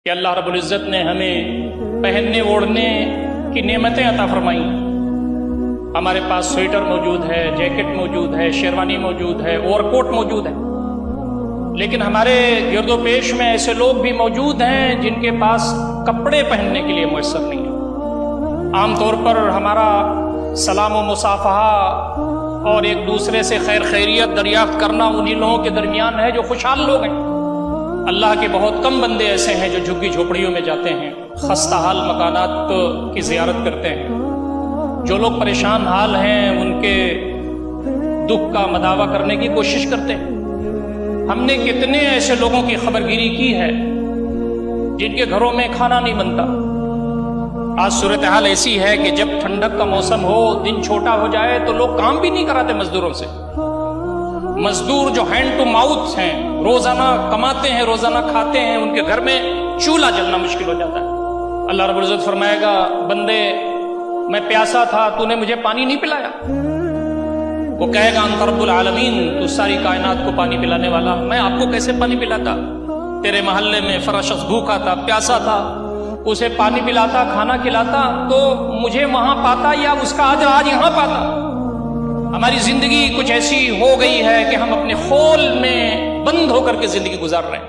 کہ اللہ رب العزت نے ہمیں پہننے اوڑھنے کی نعمتیں عطا فرمائیں۔ ہمارے پاس سویٹر موجود ہے، جیکٹ موجود ہے، شیروانی موجود ہے، اوور کوٹ موجود ہے، لیکن ہمارے گرد و پیش میں ایسے لوگ بھی موجود ہیں جن کے پاس کپڑے پہننے کے لیے میسر نہیں ہے۔ عام طور پر ہمارا سلام و مصافحہ اور ایک دوسرے سے خیر خیریت دریافت کرنا انہی لوگوں کے درمیان ہے جو خوشحال لوگ ہیں۔ اللہ کے بہت کم بندے ایسے ہیں جو جھگی جھوپڑیوں میں جاتے ہیں، خستہ حال مکانات کی زیارت کرتے ہیں۔ جو لوگ پریشان حال ہیں ان کے دکھ کا مداوع کرنے کی کوشش کرتے ہیں۔ ہم نے کتنے ایسے لوگوں کی خبرگیری کی ہے جن کے گھروں میں کھانا نہیں بنتا۔ آج صورتحال ایسی ہے کہ جب ٹھنڈک کا موسم ہو، دن چھوٹا ہو جائے تو لوگ کام بھی نہیں کراتے مزدوروں سے۔ مزدور جو ہینڈ ٹو ماؤتھ ہیں، روزانہ کماتے ہیں، روزانہ کھاتے ہیں، ان کے گھر میں چولہا جلنا مشکل ہو جاتا ہے۔ اللہ رب العزت فرمائے گا، بندے میں پیاسا تھا، تو نے مجھے پانی نہیں پلایا۔ وہ کہے گا انت رب العالمین، تو ساری کائنات کو پانی پلانے والا، میں آپ کو کیسے پانی پلاتا؟ تیرے محلے میں فلاں شخص بھوکا تھا، پیاسا تھا، اسے پانی پلاتا، کھانا کھلاتا تو مجھے وہاں پاتا یا اس کا اجر آج یہاں پاتا۔ ہماری زندگی کچھ ایسی ہو گئی ہے کہ ہم اپنے خول میں بند ہو کر کے زندگی گزار رہے ہیں۔